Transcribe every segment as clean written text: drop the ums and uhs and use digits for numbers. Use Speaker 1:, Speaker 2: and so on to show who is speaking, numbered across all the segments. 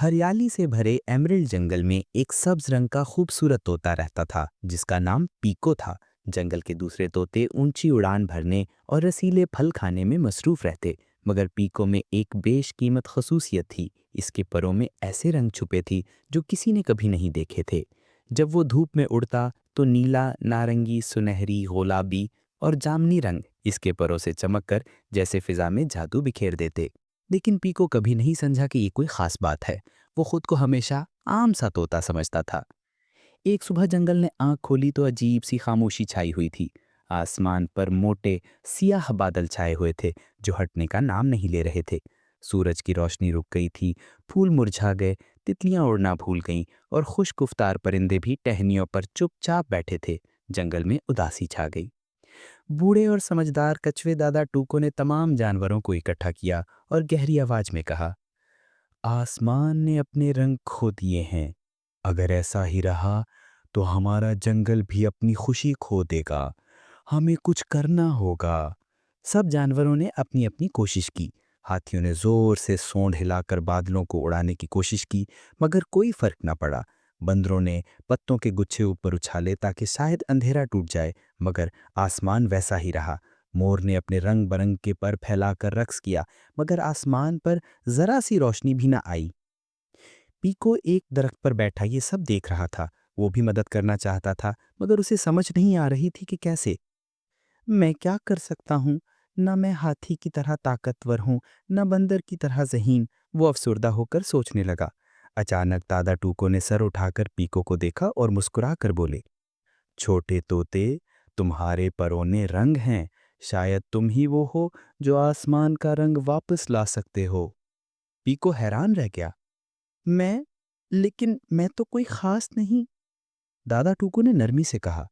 Speaker 1: हरियाली से भरे एमरल्ड जंगल में एक सब्ज रंग का खूबसूरत तोता रहता था जिसका नाम पीको था। जंगल के दूसरे तोते ऊंची उड़ान भरने और रसीले फल खाने में मसरूफ रहते, मगर पीको में एक बेशकीमत खसूसियत थी। इसके परों में ऐसे रंग छुपे थे जो किसी ने कभी नहीं देखे थे। जब वो धूप में उड़ता तो नीला, नारंगी, सुनहरी, गुलाबी और जामनी रंग इसके परों से चमककर जैसे फिजा में जादू बिखेर देते। लेकिन पीको कभी नहीं समझा कि ये कोई खास बात है। वो खुद को हमेशा आम सा तोता समझता था। एक सुबह जंगल ने आंख खोली तो अजीब सी खामोशी छाई हुई थी। आसमान पर मोटे सियाह बादल छाए हुए थे जो हटने का नाम नहीं ले रहे थे। सूरज की रोशनी रुक गई थी, फूल मुरझा गए, तितलियां उड़ना भूल गईं और खुशगुफ्तार परिंदे भी टहनियों पर चुपचाप बैठे थे। जंगल में उदासी छा गई। बूढ़े और समझदार कछुए दादा टूको ने तमाम जानवरों को इकट्ठा किया और गहरी आवाज में कहा, आसमान ने अपने रंग खो दिए हैं। अगर ऐसा ही रहा तो हमारा जंगल भी अपनी खुशी खो देगा। हमें कुछ करना होगा। सब जानवरों ने अपनी अपनी कोशिश की। हाथियों ने जोर से सोंड हिलाकर बादलों को उड़ाने की कोशिश की, मगर कोई फर्क न पड़ा। बंदरों ने पत्तों के गुच्छे ऊपर उछाले ताकि शायद अंधेरा टूट जाए, मगर आसमान वैसा ही रहा। मोर ने अपने रंग बरंग के पर फैलाकर रक्स किया, मगर आसमान पर जरा सी रोशनी भी ना आई। पीको एक दरख्त पर बैठा ये सब देख रहा था। वो भी मदद करना चाहता था, मगर उसे समझ नहीं आ रही थी कि कैसे। मैं क्या कर सकता हूँ? न मैं हाथी की तरह ताकतवर हूँ, न बंदर की तरह ज़हीन। वो अफसुर्दा होकर सोचने लगा। अचानक दादा टूको ने सर उठाकर पीको को देखा और मुस्कुरा कर बोले, छोटे तोते, तुम्हारे परों में रंग हैं। शायद तुम ही वो हो जो आसमान का रंग वापस ला सकते हो। पीको हैरान रह गया। मैं? लेकिन मैं तो कोई खास नहीं। दादा टूकू ने नरमी से कहा,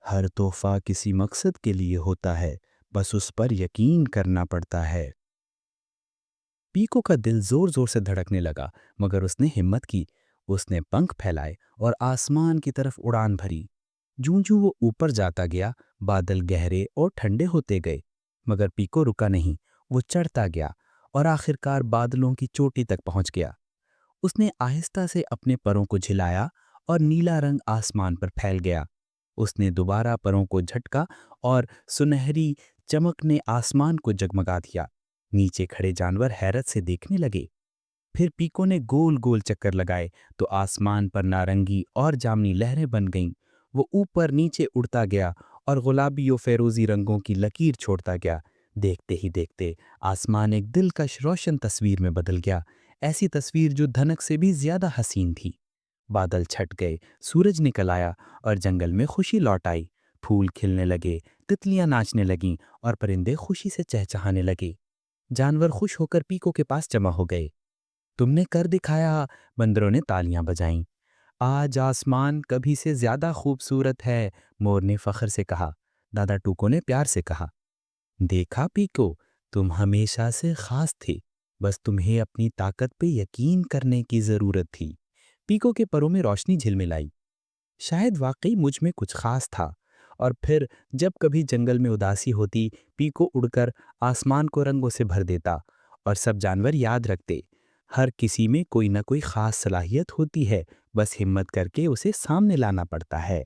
Speaker 1: हर तोहफा किसी मकसद के लिए होता है, बस उस पर यकीन करना पड़ता है। पीको का दिल जोर जोर से धड़कने लगा, मगर उसने हिम्मत की। उसने पंख फैलाए और आसमान की तरफ उड़ान भरी। जूं-जूं वो ऊपर जाता गया, बादल गहरे और ठंडे होते गए, मगर पीको रुका नहीं। वो चढ़ता गया और आखिरकार बादलों की चोटी तक पहुंच गया। उसने आहिस्ता से अपने परों को झिलाया और नीला रंग आसमान पर फैल गया। उसने दोबारा परों को झटका और सुनहरी चमक ने आसमान को जगमगा दिया। नीचे खड़े जानवर हैरत से देखने लगे। फिर पीको ने गोल गोल चक्कर लगाए तो आसमान पर नारंगी और जामनी लहरें बन गईं। वो ऊपर नीचे उड़ता गया और गुलाबी और फेरोजी रंगों की लकीर छोड़ता गया। देखते ही देखते आसमान एक दिलकश रोशन तस्वीर में बदल गया, ऐसी तस्वीर जो धनक से भी ज्यादा हसीन थी। बादल छट गए, सूरज निकल आया और जंगल में खुशी लौट आई। फूल खिलने लगे, तितलियां नाचने लगीं और परिंदे खुशी से चहचहाने लगे। जानवर खुश होकर पीको के पास जमा हो गए। तुमने कर दिखाया, बंदरों ने तालियां बजाईं। आज आसमान कभी से ज्यादा खूबसूरत है, मोर ने फख्र से कहा। दादा टूको ने प्यार से कहा, देखा पीको, तुम हमेशा से खास थे। बस तुम्हें अपनी ताकत पे यकीन करने की जरूरत थी। पीको के परों में रोशनी झिलमिलाई। शायद वाकई मुझ में कुछ खास था। और फिर जब कभी जंगल में उदासी होती, पीको उड़कर आसमान को रंगों से भर देता और सब जानवर याद रखते, हर किसी में कोई ना कोई खास सलाहियत होती है, बस हिम्मत करके उसे सामने लाना पड़ता है।